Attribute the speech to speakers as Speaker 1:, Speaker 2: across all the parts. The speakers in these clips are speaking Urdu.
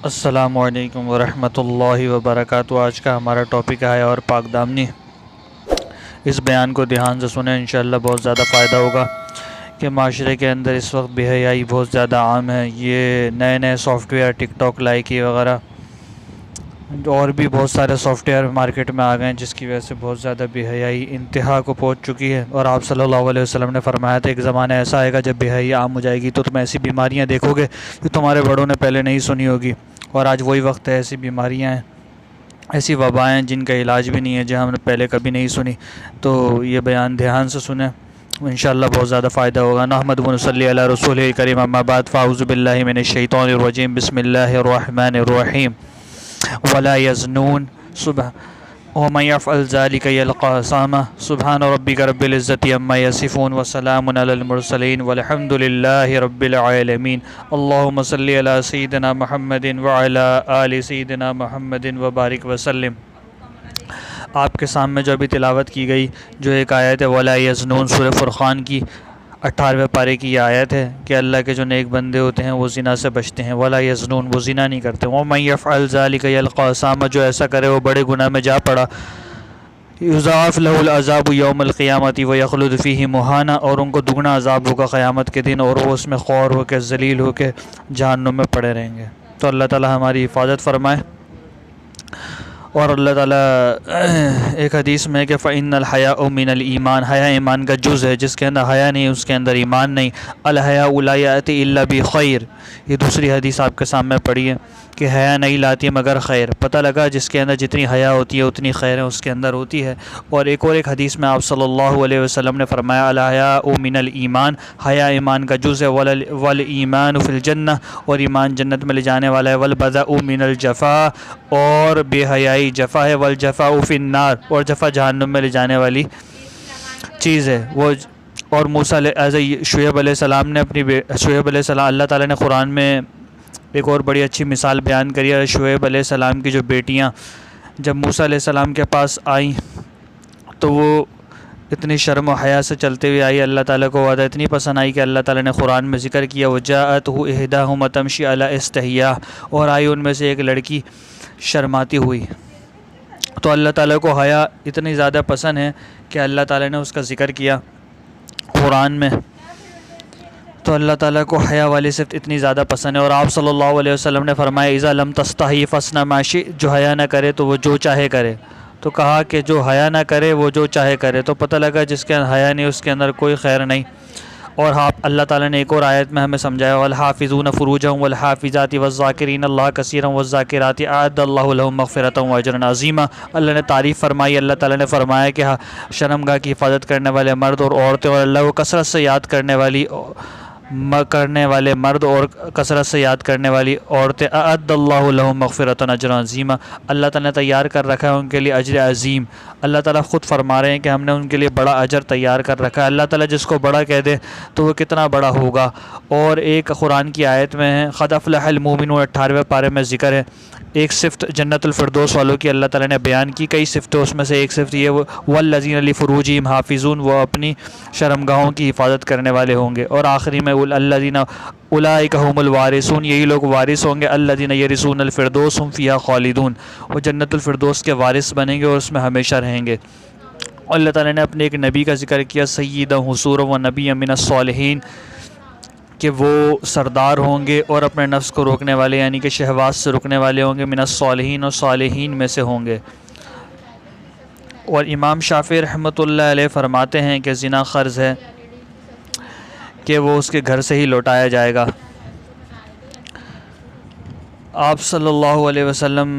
Speaker 1: السلام علیکم ورحمۃ اللہ وبرکاتہ۔ آج کا ہمارا ٹاپک ہے اور پاک دامنی۔ اس بیان کو دھیان سے سنیں، انشاءاللہ بہت زیادہ فائدہ ہوگا کہ معاشرے کے اندر اس وقت بے حیائی بہت زیادہ عام ہے۔ یہ نئے نئے software TikTok Likee وغیرہ اور بھی بہت سارے سافٹ ویئر مارکیٹ میں آ گئے ہیں، جس کی وجہ سے بہت زیادہ بے حیائی انتہا کو پہنچ چکی ہے۔ اور آپ صلی اللہ علیہ وسلم نے فرمایا تھا ایک زمانہ ایسا آئے گا جب بے حیائی عام ہو جائے گی تو تم ایسی بیماریاں دیکھو گے جو تمہارے بڑوں نے پہلے نہیں سنی ہوگی، اور آج وہی وقت ہے۔ ایسی بیماریاں ہیں، ایسی وبائیں ہیں جن کا علاج بھی نہیں ہے، جہاں ہم نے پہلے کبھی نہیں سنی۔ تو یہ بیان دھیان سے سنیں، انشاءاللہ بہت زیادہ فائدہ ہوگا۔ نحمد و نصلی علی رسول کریم، اما بعد، فاعوذ باللہ من الشیطان الرجیم، بسم اللہ الرحمن الرحیم۔ ولا یزنون ومن یفعل ذلک یلقى عصاما، سبحان ربک رب العزۃ عما یصفون وسلام علی المرسلین والحمد للہ رب العالمین۔ اللہم صلی علی سیدنا محمد وعلی آل سیدنا محمد وبارک وسلم۔ آپ کے سامنے جو ابھی تلاوت کی گئی جو ایک آیت ہے ولا یزنون، سورہ فرقان کی 18ویں پارے کی یہ آیت ہے کہ اللہ کے جو نیک بندے ہوتے ہیں وہ زنا سے بچتے ہیں۔ ولا یزنون، وہ زنا نہیں کرتے۔ ومن یفعل ذلک یلقى عصاما، جو ایسا کرے وہ بڑے گناہ میں جا پڑا، یضاعف له العذاب یوم القیامت ویخلد فیہ مہانا، اور ان کو دگنا عذاب ہوگا قیامت کے دن، اور وہ اس میں خوار ہو کے ذلیل ہو کے جہنم میں پڑے رہیں گے۔ تو اللہ تعالی ہماری حفاظت فرمائے۔ اور اللہ تعالیٰ ایک حدیث میں کہ فَإِنَّ الْحَيَاءَ مِنَ الْإِيمَانِ، حیا ایمان کا جز ہے، جس کے اندر حیا نہیں اس کے اندر ایمان نہیں۔ الْحَيَاءُ لَا يَأْتِي إِلَّا بِخَيْرٍ، یہ دوسری حدیث آپ کے سامنے پڑھی ہے کہ حیا نہیں لاتی مگر خیر۔ پتہ لگا جس کے اندر جتنی حیا ہوتی ہے اتنی خیریں اس کے اندر ہوتی ہے۔ اور ایک حدیث میں آپ صلی اللہ علیہ وسلم نے فرمایا الْحَيَاءُ مِنَ الْإِيمَانِ، حیا ایمان کا جز ہے۔ وَالْإِيمَانُ فِي الْجَنَّةِ، اور ایمان جنت میں لے جانے والا ہے۔ وَالْبَذَاءُ مِنَ الْجَفَاءِ، اور بے حیائی جفا ہے۔ وَالْجَفَاءُ فِي النَّارِ، اور جفا جہنم میں لے جانے والی چیز ہے وہ۔ اور موسیٰ شعیب علیہ السلام نے شعیب علیہ السلام، اللہ تعالیٰ نے قرآن میں ایک اور بڑی اچھی مثال بیان کری ہے۔ شعیب علیہ السلام کی جو بیٹیاں جب موسیٰ علیہ السلام کے پاس آئیں تو وہ اتنی شرم و حیا سے چلتے ہوئے آئی، اللہ تعالیٰ کو وعدہ اتنی پسند آئی کہ اللہ تعالیٰ نے قرآن میں ذکر کیا وَجَاءَتْهُ إِحْدَاهُمَا تَمْشِي عَلَى اسْتِحْيَاءٍ، اور آئی ان میں سے ایک لڑکی شرماتی ہوئی۔ تو اللہ تعالیٰ کو حیا اتنی زیادہ پسند ہے کہ اللہ تعالیٰ نے اس کا ذکر کیا قرآن میں۔ تو اللہ تعالیٰ کو حیا والی صفت اتنی زیادہ پسند ہے۔ اور آپ صلی اللہ علیہ وسلم نے فرمایا اذا لم تستحی فاصنع ما شئت، جو حیا نہ کرے تو وہ جو چاہے کرے۔ تو کہا کہ جو حیا نہ کرے وہ جو چاہے کرے، تو پتہ لگا جس کے اندر حیا نہیں اس کے اندر کوئی خیر نہیں۔ اور اللہ تعالیٰ نے ایک اور آیت میں ہمیں سمجھایا والحافظون فروجهم والحافظات والذاکرین اللہ کثیرا والذاکرات اعد اللہ لهم مغفرۃ واجرا عظیما۔ اللہ نے تعریف فرمائی، اللہ تعالیٰ نے فرمایا کہ شرمگاہ کی حفاظت کرنے والے مرد اور عورتیں، اور اللہ کو کثرت سے یاد کرنے والے مرد اور کثرت سے یاد کرنے والی عورتیں، اعد اللہ لهم مغفرۃ اجرا عظیما، اللہ تعالیٰ نے تیار کر رکھا ہے ان کے لیے اجر عظیم۔ اللہ تعالیٰ خود فرما رہے ہیں کہ ہم نے ان کے لیے بڑا اجر تیار کر رکھا ہے۔ اللہ تعالیٰ جس کو بڑا کہہ دے تو وہ کتنا بڑا ہوگا۔ اور ایک قرآن کی آیت میں ہے قد افلح المؤمنون، 18ویں پارے میں ذکر ہے ایک صفت جنت الفردوس والوں کی اللہ تعالیٰ نے بیان کی، کئی صفتیں اس میں سے ایک صفت یہ والذین لفروجہم حافظون، وہ اپنی شرمگاہوں کی حفاظت کرنے والے ہوں گے۔ اور آخری میں الذین اولئک هم الوارثون، یہی لوگ وارث ہوں گے، الذین یرثون الفردوس هم فیہا خالدون، وہ جنت الفردوس کے وارث بنیں گے اور اس میں ہمیشہ رہیں گے۔ اللہ تعالیٰ نے اپنے ایک نبی کا ذکر کیا سیدا حصورا و نبی من الصالحین، کہ وہ سردار ہوں گے اور اپنے نفس کو روکنے والے یعنی کہ شہوات سے رکنے والے ہوں گے، من الصالحین، اور صالحین میں سے ہوں گے۔ اور امام شافعی رحمۃ اللہ علیہ فرماتے ہیں کہ زنا قرض ہے کہ وہ اس کے گھر سے ہی لوٹایا جائے گا۔ آپ صلی اللہ علیہ وسلم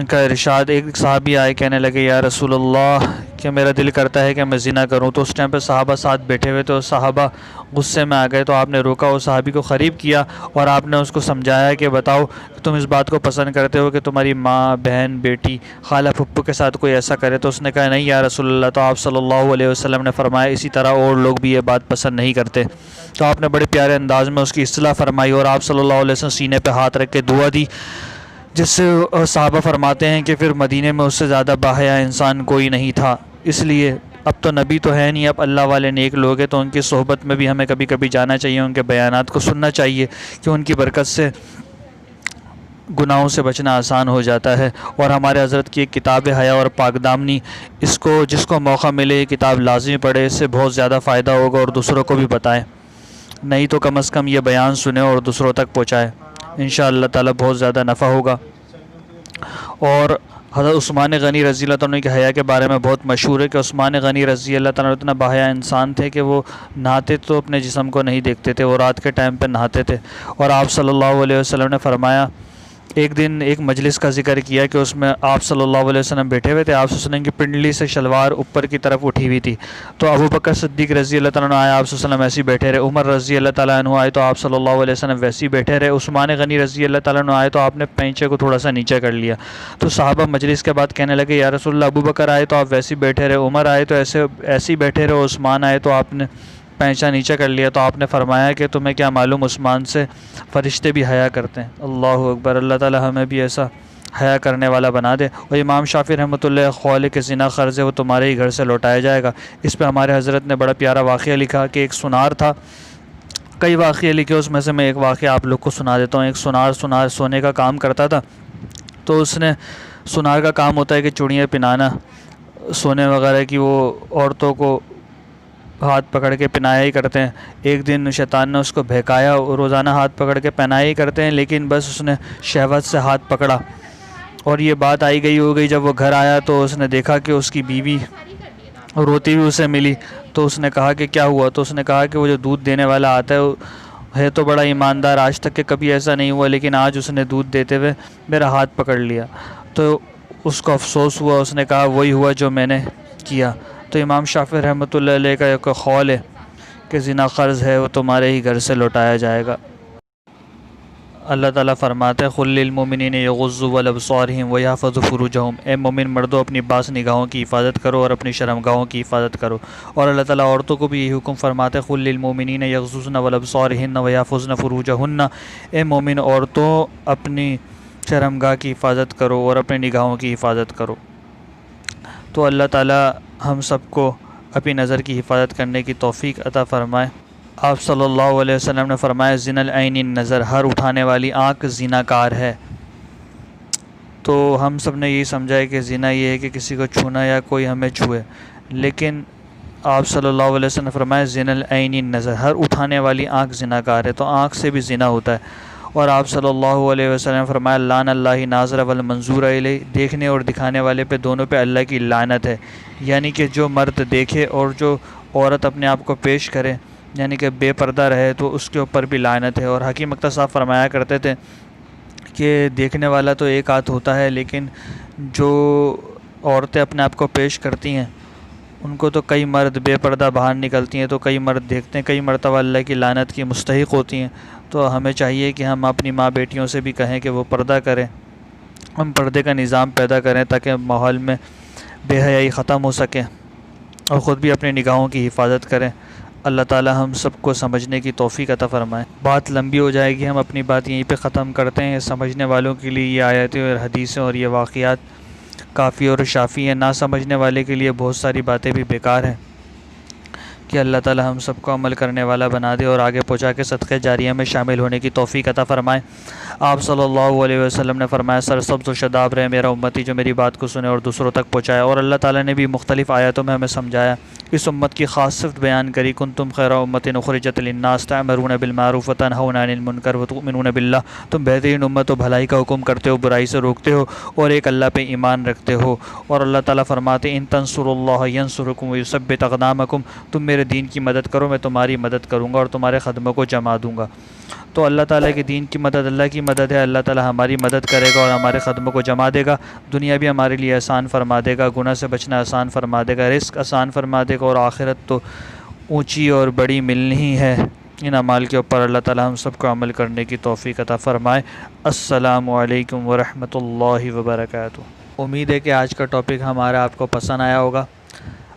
Speaker 1: کا ارشاد، ایک صحابی آئے کہنے لگے یا رسول اللہ کہ میرا دل کرتا ہے کہ میں زنا کروں۔ تو اس ٹائم پہ صحابہ ساتھ بیٹھے ہوئے تو صحابہ غصے میں آ گئے، تو آپ نے روکا، اس صحابی کو قریب کیا اور آپ نے اس کو سمجھایا کہ بتاؤ تم اس بات کو پسند کرتے ہو کہ تمہاری ماں، بہن، بیٹی، خالہ، پھپھو کے ساتھ کوئی ایسا کرے؟ تو اس نے کہا نہیں یا رسول اللہ۔ تو آپ صلی اللہ علیہ وسلم نے فرمایا اسی طرح اور لوگ بھی یہ بات پسند نہیں کرتے۔ تو آپ نے بڑے پیارے انداز میں اس کی اصلاح فرمائی، اور آپ صلی اللہ علیہ وسلم سینے پہ ہاتھ رکھ کے دعا دی، جس سے صحابہ فرماتے ہیں کہ پھر مدینے میں اس سے زیادہ باحیا انسان کوئی نہیں تھا۔ اس لیے اب تو نبی تو ہے نہیں، اب اللہ والے نیک لوگ ہیں، تو ان کی صحبت میں بھی ہمیں کبھی کبھی جانا چاہیے، ان کے بیانات کو سننا چاہیے کہ ان کی برکت سے گناہوں سے بچنا آسان ہو جاتا ہے۔ اور ہمارے حضرت کی ایک کتاب حیا اور پاک دامنی، جس کو موقع ملے یہ کتاب لازمی پڑھے، اس سے بہت زیادہ فائدہ ہوگا، اور دوسروں کو بھی بتائیں، نہیں تو کم از کم یہ بیان سنیں اور دوسروں تک پہنچائیں، انشاءاللہ تعالی بہت زیادہ نفع ہوگا۔ اور حضرت عثمان غنی رضی اللہ تعالیٰ کے حیا کے بارے میں بہت مشہور ہے کہ عثمان غنی رضی اللہ تعالیٰ اتنا باحیا انسان تھے کہ وہ نہاتے تو اپنے جسم کو نہیں دیکھتے تھے، وہ رات کے ٹائم پہ نہاتے تھے۔ اور آپ صلی اللہ علیہ وسلم نے فرمایا، ایک دن ایک مجلس کا ذکر کیا کہ اس میں آپ صلی اللہ علیہ وسلم بیٹھے ہوئے تھے، آپ صلی اللہ علیہ وسلم کی پنڈلی سے شلوار اوپر کی طرف اٹھی ہوئی تھی، تو ابو بکر صدیق رضی اللہ تعالیٰ عنہ آئے، آپ صلی اللہ علیہ وسلم ایسے ہی بیٹھے رہے، عمر رضی اللہ تعالیٰ عنہ آئے تو آپ صلی اللہ علیہ وسلم ویسے ہی بیٹھے رہے، عثمان غنی رضی اللہ تعالیٰ عنہ آئے تو آپ نے پینچے کو تھوڑا سا نیچے کر لیا، تو صحابہ مجلس کے بعد کہنے لگے یا رسول اللہ، ابو بکر آئے تو آپ ویسے ہی بیٹھے رہے، عمر آئے تو ایسے ہی بیٹھے رہے، عثمان آئے تو آپ نے پینچا نیچے کر لیا، تو آپ نے فرمایا کہ تمہیں کیا معلوم عثمان سے فرشتے بھی حیا کرتے ہیں۔ اللہ اکبر، اللہ تعالی ہمیں بھی ایسا حیا کرنے والا بنا دے۔ اور امام شافعی رحمۃ اللہ قول کہ زنا قرض ہے وہ تمہارے ہی گھر سے لوٹایا جائے گا، اس پہ ہمارے حضرت نے بڑا پیارا واقعہ لکھا کہ ایک سونار تھا، کئی واقعے لکھے، اس میں سے میں ایک واقعہ آپ لوگ کو سنا دیتا ہوں۔ ایک سونار سونے کا کام کرتا تھا، تو اس نے سونار کا کام ہوتا ہے کہ چوڑیاں پہنانا، سونے وغیرہ کی، وہ عورتوں کو ہاتھ پکڑ کے پہنایا ہی کرتے ہیں۔ ایک دن شیطان نے اس کو بہکایا، روزانہ ہاتھ پکڑ کے پہنایا ہی کرتے ہیں، لیکن بس اس نے شہوت سے ہاتھ پکڑا، اور یہ بات آئی گئی ہو گئی۔ جب وہ گھر آیا تو اس نے دیکھا کہ اس کی بیوی روتی ہوئی اسے ملی، تو اس نے کہا کہ کیا ہوا؟ تو اس نے کہا کہ وہ جو دودھ دینے والا آتا ہے تو بڑا ایماندار، آج تک کہ کبھی ایسا نہیں ہوا، لیکن آج اس نے دودھ دیتے ہوئے میرا ہاتھ پکڑ لیا۔ تو اس کو افسوس ہوا، اس نے کہا وہی ہوا جو میں نے کیا۔ تو امام شافعی رحمۃ اللہ علیہ کا ایک قول ہے کہ زنا قرض ہے وہ تمہارے ہی گھر سے لوٹایا جائے گا۔ اللہ تعالیٰ فرماتے ہیں قل للمؤمنین یغضوا من ابصارہم ویحفظوا فروجہم، اے مومن مردوں اپنی باز نگاہوں کی حفاظت کرو اور اپنی شرمگاہوں کی حفاظت کرو۔ اور اللہ تعالیٰ عورتوں کو بھی یہی حکم فرماتے ہیں قل للمؤمنین یغضضن من ابصارہن ویحفظن فروجہن، اے مومن عورتوں اپنی شرمگاہ کی حفاظت کرو اور اپنی نگاہوں کی حفاظت کرو۔ تو اللہ تعالیٰ ہم سب کو اپنی نظر کی حفاظت کرنے کی توفیق عطا فرمائے۔ آپ صلی اللہ علیہ وسلم نے فرمایا زنا العین النظر، ہر اٹھانے والی آنکھ زنا کار ہے۔ تو ہم سب نے یہی سمجھا ہے کہ زنا یہ ہے کہ کسی کو چھونا یا کوئی ہمیں چھوئے، لیکن آپ صلی اللہ علیہ وسلم نے فرمایا زنا العین النظر، ہر اٹھانے والی آنکھ زنا کار ہے، تو آنکھ سے بھی زنا ہوتا ہے۔ اور آپ صلی اللہ علیہ وسلم نے فرمایا لعن اللہ ناظر والمنظور الیہ، دیکھنے اور دکھانے والے پہ دونوں پہ اللہ کی لعنت ہے، یعنی کہ جو مرد دیکھے اور جو عورت اپنے آپ کو پیش کرے یعنی کہ بے پردہ رہے تو اس کے اوپر بھی لعنت ہے۔ اور حکیم اختر صاحب فرمایا کرتے تھے کہ دیکھنے والا تو ایک ہاتھ ہوتا ہے، لیکن جو عورتیں اپنے آپ کو پیش کرتی ہیں ان کو تو کئی مرد بے پردہ باہر نکلتی ہیں، تو کئی مرد دیکھتے ہیں، کئی مرتبہ اللہ کی لعنت کی مستحق ہوتی ہیں۔ تو ہمیں چاہیے کہ ہم اپنی ماں بیٹیوں سے بھی کہیں کہ وہ پردہ کریں، ہم پردے کا نظام پیدا کریں تاکہ ماحول میں بے حیائی ختم ہو سکے، اور خود بھی اپنی نگاہوں کی حفاظت کریں۔ اللہ تعالی ہم سب کو سمجھنے کی توفیق عطا فرمائے۔ بات لمبی ہو جائے گی، ہم اپنی بات یہیں پہ ختم کرتے ہیں۔ سمجھنے والوں کے لیے یہ آیتیں اور حدیثیں اور یہ واقعات کافی اور شافی ہیں، نہ سمجھنے والے کے لیے بہت ساری باتیں بھی بیکار ہیں۔ کہ اللہ تعالی ہم سب کو عمل کرنے والا بنا دے اور آگے پہنچا کے صدقہ جاریہ میں شامل ہونے کی توفیق عطا فرمائے۔ آپ صلی اللہ علیہ وسلم نے فرمایا سرسبز و شاداب رہے میرا امتی جو میری بات کو سنے اور دوسروں تک پہنچائے۔ اور اللہ تعالیٰ نے بھی مختلف آیاتوں میں ہمیں سمجھایا، اس امت کی خاص صفت بیان کری کنتم خیر امت اخرجت للناس تأمرون بالمعروف وتنہون عن المنکر وتؤمنون باللہ، تم بہترین امت ہو، بھلائی کا حکم کرتے ہو، برائی سے روکتے ہو، اور ایک اللہ پہ ایمان رکھتے ہو۔ اور اللہ تعالیٰ فرماتے ان تنصروا اللہ ینصرکم ویثبت اقدامکم، تم میرے دین کی مدد کرو میں تمہاری مدد کروں گا اور تمہارے قدموں کو جما دوں گا۔ تو اللہ تعالیٰ کے دین کی مدد اللہ کی مدد ہے، اللہ تعالیٰ ہماری مدد کرے گا اور ہمارے قدموں کو جما دے گا، دنیا بھی ہمارے لیے آسان فرما دے گا، گناہ سے بچنا آسان فرما دے گا، رزق آسان فرما دے گا، اور آخرت تو اونچی اور بڑی ملنی ہی ہے۔ ان اعمال کے اوپر اللہ تعالیٰ ہم سب کو عمل کرنے کی توفیق عطا فرمائے۔ السلام علیکم ورحمۃ اللہ وبرکاتہ۔ امید ہے کہ آج کا ٹاپک ہمارا آپ کو پسند آیا ہوگا۔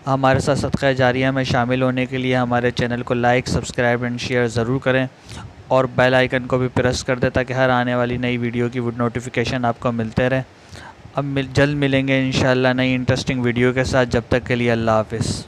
Speaker 1: ہمارے ساتھ صدقہ جاریہ میں شامل ہونے کے لیے ہمارے چینل کو لائک، سبسکرائب اینڈ شیئر ضرور کریں، اور بیل آئیکن کو بھی پریس کر دیں تاکہ ہر آنے والی نئی ویڈیو کی نوٹیفیکیشن آپ کو ملتے رہے۔ اب جلد ملیں گے انشاءاللہ نئی انٹرسٹنگ ویڈیو کے ساتھ، جب تک کے لیے اللہ حافظ۔